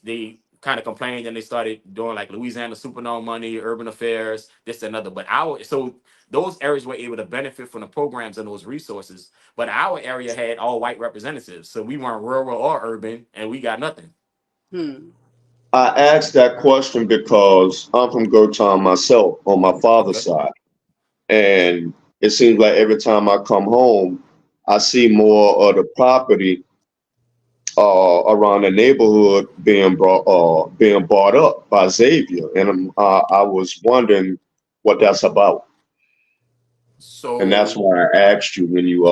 they kind of complained and they started doing like Louisiana Supernova money, urban affairs, this and other. But those areas were able to benefit from the programs and those resources. But our area had all white representatives, so we weren't rural or urban, and we got nothing. Hmm. I asked that question because I'm from Gerttown myself on my father's Okay. side. And it seems like every time I come home, I see more of the property around the neighborhood being bought up by Xavier, and I was wondering what that's about, and that's So why I asked you when you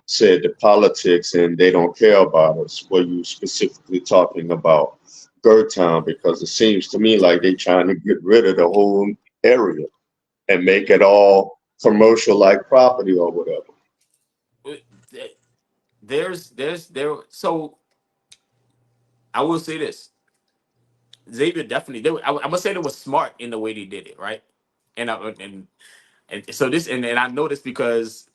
said the politics and they don't care about us. Were you specifically talking about Gerttown? Because it seems to me like they trying to get rid of the whole area and make it all commercial like property or whatever. uh, so I will say this. Xavier definitely. I'm gonna say they were smart in the way they did it, right? And so and I know this because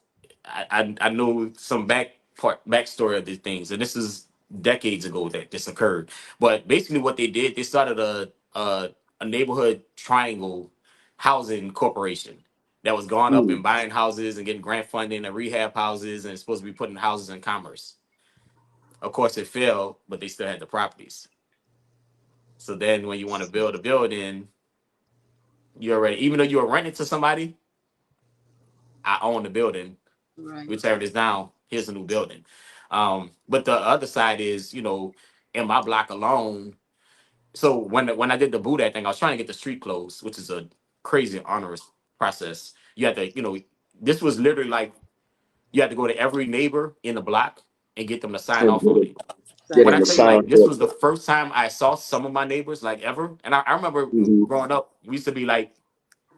I know some backstory of these things, and this is decades ago that this occurred. But basically, what they did, they started a neighborhood triangle housing corporation that was going up Hmm. and buying houses and getting grant funding and rehab houses and supposed to be putting houses in commerce. Of course, it failed, but they still had the properties. So then, when you want to build a building, you already, even though you were renting to somebody, I own the building. Right. We tear this down. Here's a new building. But the other side is, in my block alone. So when I did the Buddha thing, I was trying to get the street closed, which is a crazy onerous process. You had to, this was literally like you had to go to every neighbor in the block and get them to sign And off on it. get When I them Same. to tell you, sign like, this for was the first time I saw some of my neighbors like ever, and I remember it. growing up, we used to be like,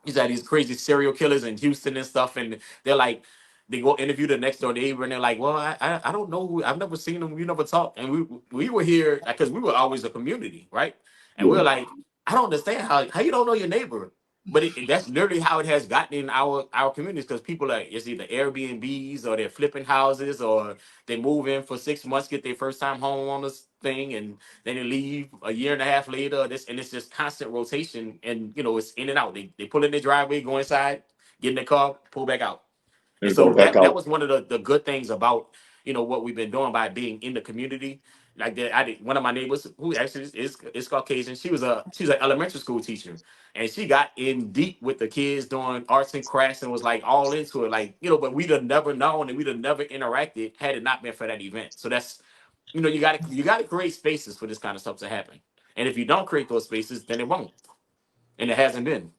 these are these crazy serial killers in Houston and stuff, and they're like, they go interview the next door neighbor, and they're like, well, I don't know, I've never seen them, we never talked, and we were here because we were always a community, right? And we Yeah. were like, I don't understand how you don't know your neighbor. But that's literally how it has gotten in our communities because people are it's either Airbnbs or they're flipping houses or they move in for 6 months, get their first time home on this thing, and then they leave a year and a half later. This and it's just constant rotation, and it's in and out. They pull in their driveway, go inside, get in the car, pull back out. And and go so back that out. was one of the good things about what we've been doing by being in the community. Like that, I did one of my neighbors who actually is Caucasian. She's an elementary school teacher, and she got in deep with the kids doing arts and crafts and was like all into it. Like but we'd have never known and we'd have never interacted had it not been for that event. So that's you got to create spaces for this kind of stuff to happen. And if you don't create those spaces, then it won't, and it hasn't been.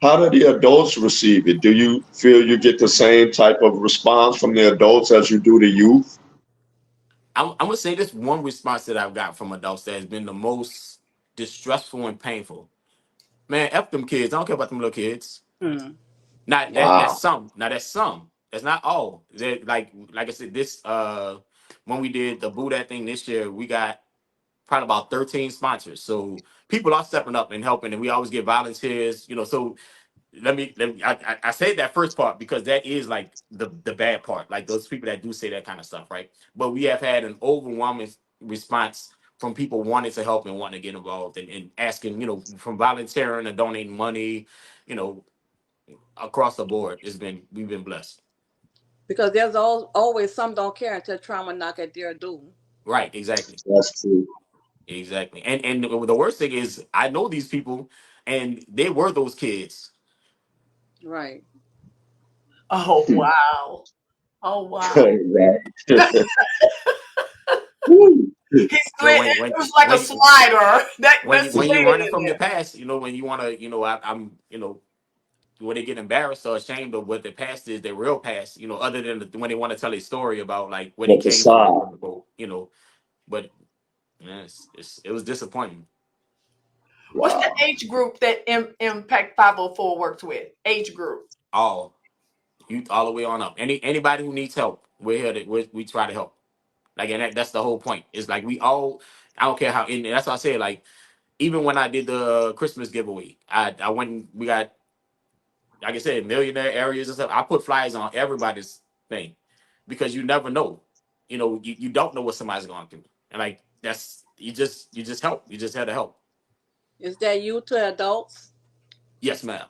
How do the adults receive it? Do you feel you get the same type of response from the adults as you do the youth? I'm gonna say this one response that I've got from adults that has been the most distressful and painful. Man, F them kids. I don't care about them little kids. Hmm. Not that's Wow. some. Now that's some. That's not all. That like I said, this when we did the Boo That thing this year, we got probably about 13 sponsors. So people are stepping up and helping, and we always get volunteers. So I say that first part because that is like the bad part, like those people that do say that kind of stuff, right? But we have had an overwhelming response from people wanting to help and wanting to get involved and asking, from volunteering to donating money, you know across the board. We've been blessed. Because there's always some don't care until trauma knock at their door. Right, exactly. That's true. Exactly. And the worst thing is I know these people and they were those kids. Right. Oh wow. Oh wow. Right. Woo. He So slid. It was like a slider. That when you're slid running in from your there. past, when you want to, I'm when they get embarrassed or ashamed of what their past is, their real past, other than when they want to tell a story about like where they The came from, facade. quote unquote. But yeah, it was disappointing. What's the Wow. age group that Impact 504 works with? Age group. All youth, all the way on up. Anybody who needs help, we're here. We try to help. Like, and that's the whole point. It's like we all. I don't care how. And that's why I said like even when I did the Christmas giveaway, I went. We got like I said, millionaire areas and stuff. I put flyers on everybody's thing because you never know. You don't know what somebody's going through, and like that's you just help. You just had to help. Is that you to adults? Yes, ma'am.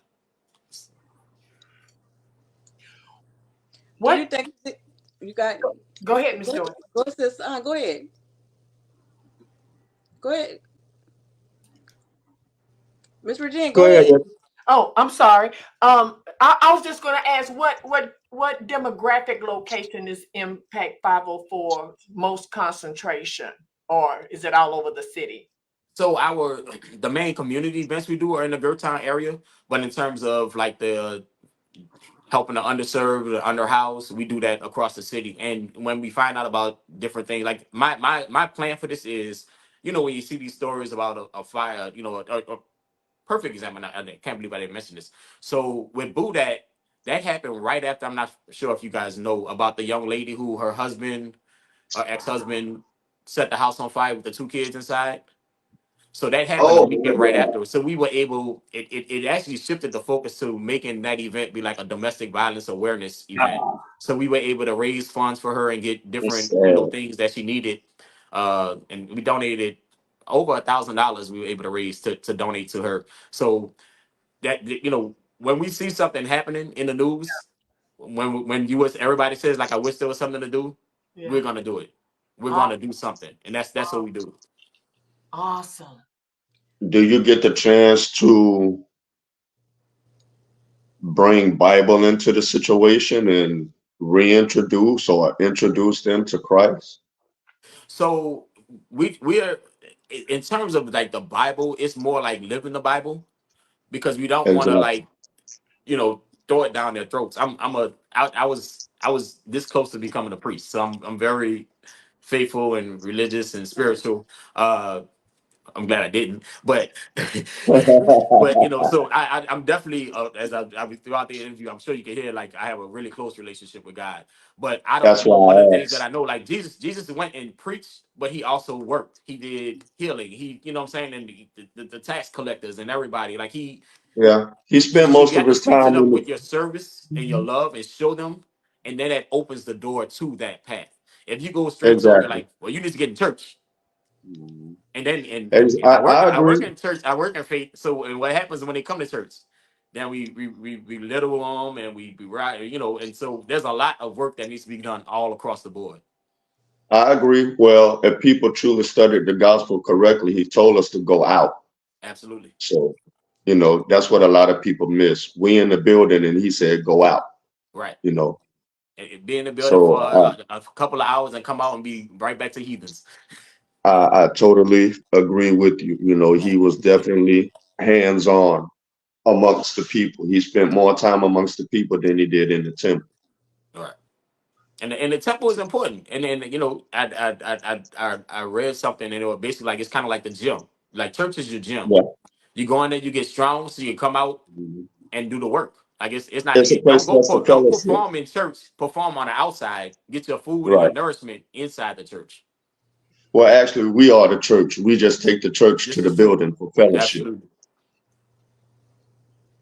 Do you What? think you got Go ahead, Miss go Joy. go sis, go ahead. Go ahead. Miss Regine, Go go ahead. ahead. Oh, I'm sorry. I was just going to ask what demographic location is Impact 504 most concentration, or is it all over the city? So the main community events we do are in the Gerttown area, but in terms of like the helping the underserved, the underhoused, we do that across the city. And when we find out about different things, like my plan for this is, when you see these stories about a fire, a perfect example. I can't believe I didn't mention this. So with Boo that happened right after. I'm not sure if you guys know about the young lady who her husband, her ex-husband, set the house on fire with the two kids inside. So that happened the Oh, weekend right yeah. after. So we were able. It actually shifted the focus to making that event be like a domestic violence awareness event. So we were able to raise funds for her and get It's different sad. things that she needed. And we donated over $1,000. We were able to raise to donate to her. So that when we see something happening in the news, when everybody says like I wish there was something to do, Yeah. we're gonna do it. We're Aw- gonna do something, and that's what we do. Awesome. Do you get the chance to bring Bible into the situation and reintroduce or introduce them to Christ? So we're in terms of like the Bible, it's more like living the Bible because we don't want to Exactly. like throw it down their throats. I was this close to becoming a priest, so I'm very faithful and religious and spiritual. Uh, I'm glad I didn't, but but so I'm definitely I throughout the interview, I'm sure you can hear like I have a really close relationship with God. But I don't. That's But one of the why I things that I asked. know, like Jesus went and preached, but he also worked. He did healing. He, what I'm saying, and the tax collectors and everybody. Like Yeah, he spent you most of have to his speak to time them in with your service and your the. love and show them, and then that opens the door to that path. If you go straight to them, they're Exactly. like, well, you need to get in church. Mhm. And then and I I work agree. in church. I work in faith. So and what happens when they come to church? Then we little them and we ride, and so there's a lot of work that needs to be done all across the board. I agree. Well, if people truly studied the gospel correctly, he told us to go out. Absolutely. So, that's what a lot of people miss. We in the building and he said, go out, Right. you know. And be in the building for So a couple of hours and come out and be right back to heathens. I totally agree with you. He was definitely hands on amongst the people. He spent more time amongst the people than he did in the temple. Right. And the temple is important. And then I read something and it was basically like it's kind of like the gym. Like church is your gym. Yeah. You go in there, you get strong, so you come out Mhm. and do the work. Like it's not It's a don't place go that's a don't fellowship. perform in church. Perform on the outside. Get your food and your Right. nourishment inside the church. Well, actually, we are the church. We just take the church to This the is true. building for fellowship. Absolutely.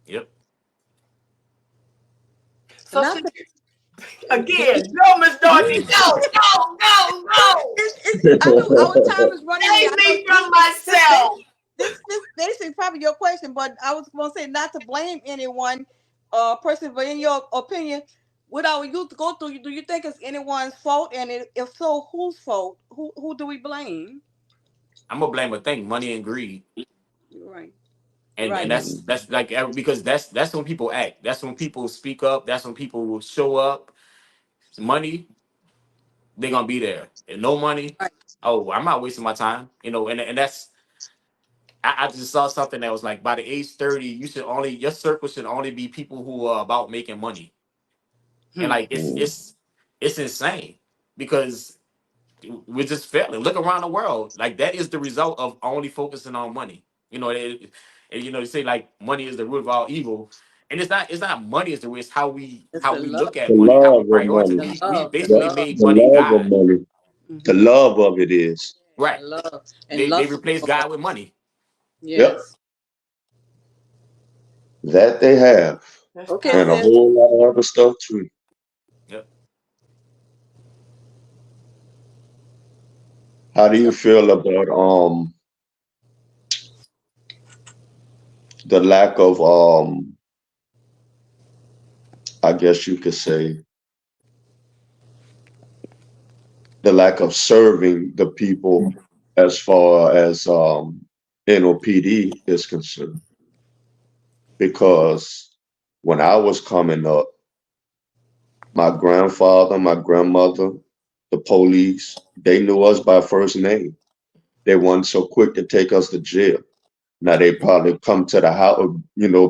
Yep. So Not since to, again, go, Miss Dorothy, go. I know our time is running here. Save I know me from myself. this basically probably your question, but I was going to say not to blame anyone, person, but in your opinion, what our youth go through, do you think it's anyone's fault? And if so, whose fault? Who do we blame? I'm gonna blame a thing, money and greed. Right, And right. that's like because that's when people act. That's when people speak up. That's when people will show up. Money, they're gonna be there. And no money, Right. oh, I'm not wasting my time. And that's I just saw something that was like by the age 30, your circle should only be people who are about making money. And Hmm. like it's insane because we're just failing. Look around the world. Like that is the result of only focusing on money. They say like money is the root of all evil. And it's not money is the root, it's how we It's how the we love, look at The money, how we love of prioritize. money, We the basically love. made the money love of God. money, the Hmm. love of it is. Right. Love and They lust replaced for money. God with money. Yep, Yes. that they have, That's Okay, and a powerful. sis. whole lot of other stuff too. Yep. How do you So feel about the lack of I guess you could say the lack of serving the people as far as NOPD is concerned? Because when I was coming up, my grandfather, my grandmother, the police, they knew us by first name. They weren't so quick to take us to jail. Now they probably come to the house,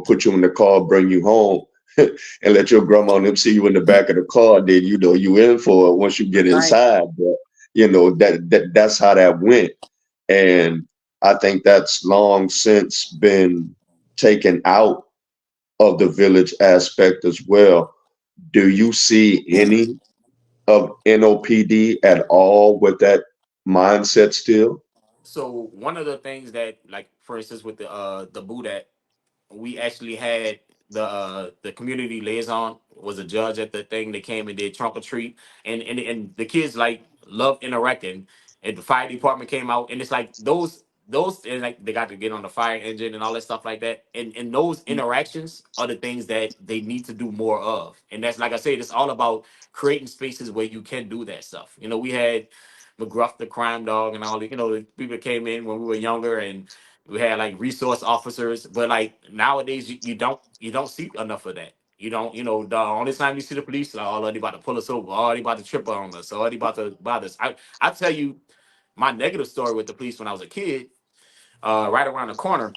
put you in the car, bring you home, and let your grandma and them see you in the back of the car. Then you in for it once you get right. inside. But that's how that went, and I think that's long since been taken out of the village aspect as well. Do you see any of NOPD at all with that mindset still? So one of the things that, like for instance, with the Buddha, we actually had the community liaison was a judge at the thing. They came and did trunk or treat, and the kids like love interacting. And the fire department came out, and it's like those and like they got to get on the fire engine and all that stuff like that. And those interactions are the things that they need to do more of. And that's like I said, it's all about creating spaces where you can do that stuff. We had McGruff the crime dog and all the the people that came in when we were younger, and we had like resource officers, but like nowadays you don't see enough of that. You don't, the only time you see the police, like, oh, they about to pull us over, oh, they about to trip on us, oh, they about to bother us. I tell you my negative story with the police when I was a kid. Right around the corner,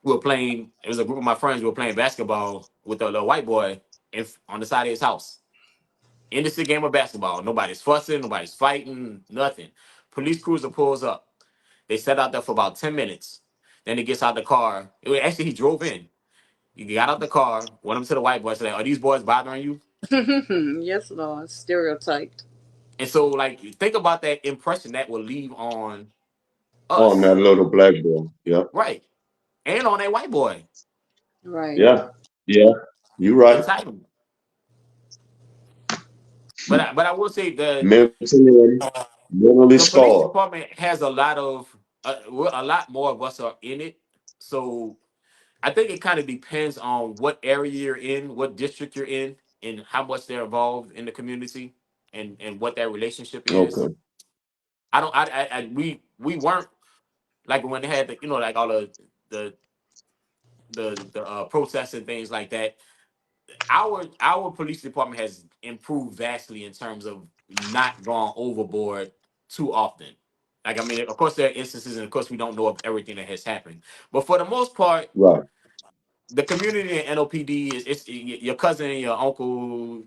we were playing. It was a group of my friends. We were playing basketball with a little white boy on the side of his house. Innocent game of basketball. Nobody's fussing, nobody's fighting, nothing. Police cruiser pulls up. They sat out there for about 10 minutes. Then he gets out the car. Actually, he drove in. He got out the car, went up to the white boy, said, "Are these boys bothering you?" Yes, Lord. Stereotyped. And so, like, think about that impression that will leave on On us, that little black boy. Yeah. right? And on that white boy. Right. Yeah. Yeah. You right. Entitlement. But I will say the Mentally, mentally the police scarred. department has a lot of a lot more of us are in it. So I think it kind of depends on what area you're in, what district you're in, and how much they're involved in the community, and what that relationship is. Okay. I don't. We weren't like when they had the like all the protests and things like that. Our police department has improved vastly in terms of not going overboard too often. Like I mean, of course there are instances, and of course we don't know of everything that has happened. But for the most part, Right. the community in NOPD is it's your cousin, your uncle,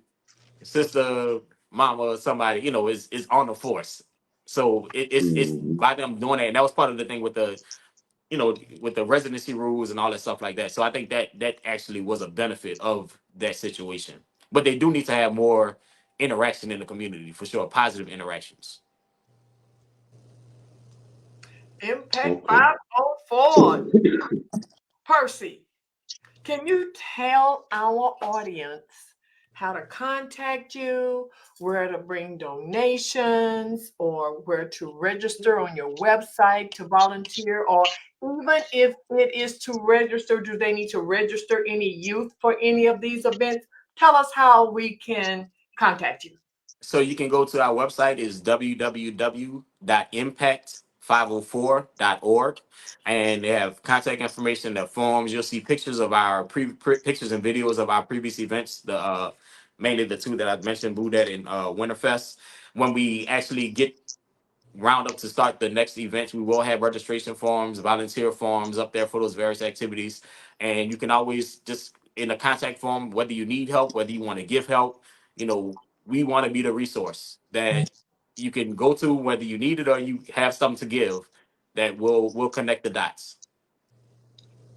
sister, mama, somebody is on the force. So it's Hmm. by them doing that, and that was part of the thing with the with the residency rules and all that stuff like that. So I think that actually was a benefit of that situation. But they do need to have more interaction in the community for sure, positive interactions. Impact Okay. 504. Percy, can you tell our audience how to contact you, where to bring donations, or where to register on your website to volunteer, or even if it is to register, do they need to register any youth for any of these events? Tell us how we can contact you. So you can go to our website is www.impact504.org, and they have contact information, the forms. You'll see pictures of our pictures and videos of our previous events. The mainly the two that I mentioned, Boudet and Winterfest. When we actually get round up to start the next events, we will have registration forms, volunteer forms up there for those various activities. And you can always just in a contact form, whether you need help, whether you want to give help, we want to be the resource that you can go to, whether you need it or you have something to give, that will connect the dots.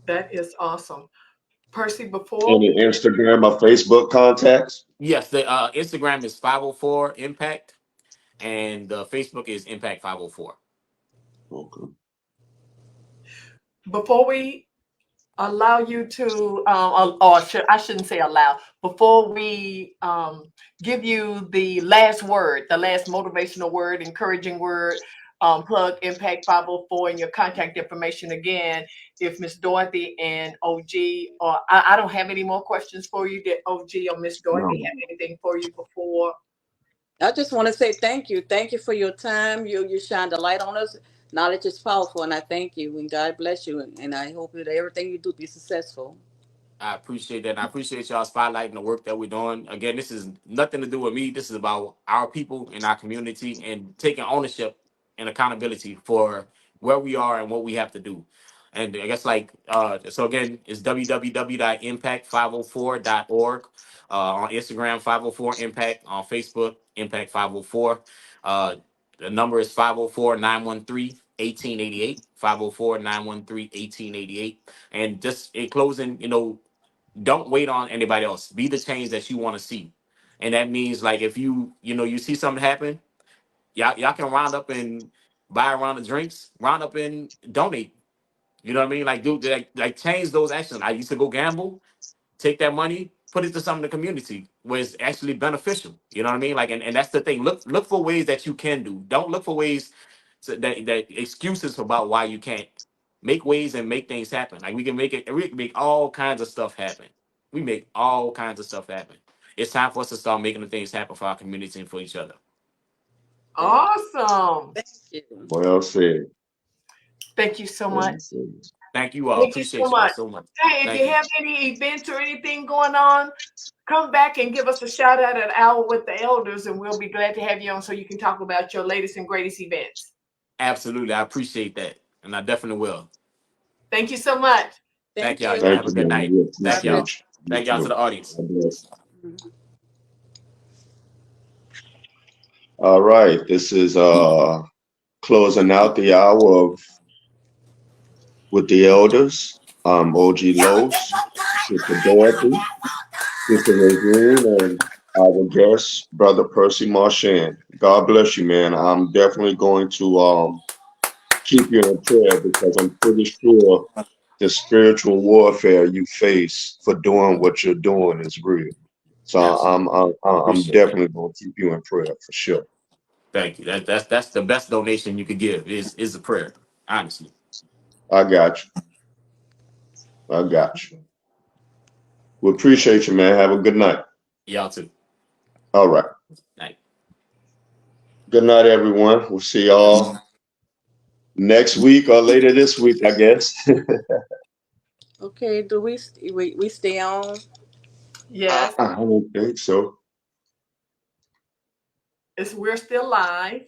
That is awesome. Percy, before Any Instagram or Facebook contacts? Yes, the Instagram is 504 Impact, and the Facebook is Impact 504. Okay. before we allow you to, I shouldn't say allow, before we give you the last word, the last motivational word, encouraging word, plug Impact 504 and your contact information again. If Miss Dorothy and OG, or I don't have any more questions for you, did OG or Miss Dorothy No. have anything for you before? I just want to say thank you. Thank you for your time. You shine the light on us. Knowledge is powerful, and I thank you. And God bless you. And I hope that everything you do be successful. I appreciate that. And I appreciate y'all spotlighting the work that we're doing. Again, this is nothing to do with me. This is about our people in our community and taking ownership and accountability for where we are and what we have to do. And I guess so again, it's www.impact504.org. On Instagram, 504 Impact. On Facebook, Impact 504. The number is 504-913-1888. 504-913-1888. And just in closing, don't wait on anybody else. Be the change that you want to see. And that means like if you see something happen, y'all can round up and buy a round of drinks, round up and donate. You know what I mean? Like do like change those actions. I used to go gamble, take that money, put it to something in the community where it's actually beneficial. You know what I mean? Like and that's the thing. Look for ways that you can do. Don't look for ways that excuses about why you can't. Make ways and make things happen. Like we can make all kinds of stuff happen. We make all kinds of stuff happen. It's time for us to start making the things happen for our community and for each other. Awesome. Thank you. Well said. Thank you so much. Well said. Thank you all. Thank you so Appreciate y'all much. so much. Hey, if Thank you you. have any events or anything going on, come back and give us a shout out at Hour with the Elders, and we'll be glad to have you on so you can talk about your latest and greatest events. Absolutely. I appreciate that. And I definitely will. Thank you so much. Thank Thank y'all. you. Y'all Thank have a you, good man. night. We Thank God y'all. bless. appreciate you. You Thank y'all to too. the audience. God bless. Mhm. All right. This is closing out the hour of with the elders, OG Los, Sister Dorothy, Sister Regine, and our guest, Brother Percy Marchand. God bless you, man. I'm definitely going to keep you in prayer because I'm pretty sure the spiritual warfare you face for doing what you're doing is real. So Absolutely. I'm Appreciate that. definitely going to keep you in prayer for sure. Thank you. That's the best donation you could give is a prayer. Honestly. I got you. I got you. We appreciate you, man. Have a good night. Y'all too. All right. Night. Good night, everyone. We'll see y'all next week or later this week, I guess. Okay, do we stay on? Yes, I don't think so. we're still live.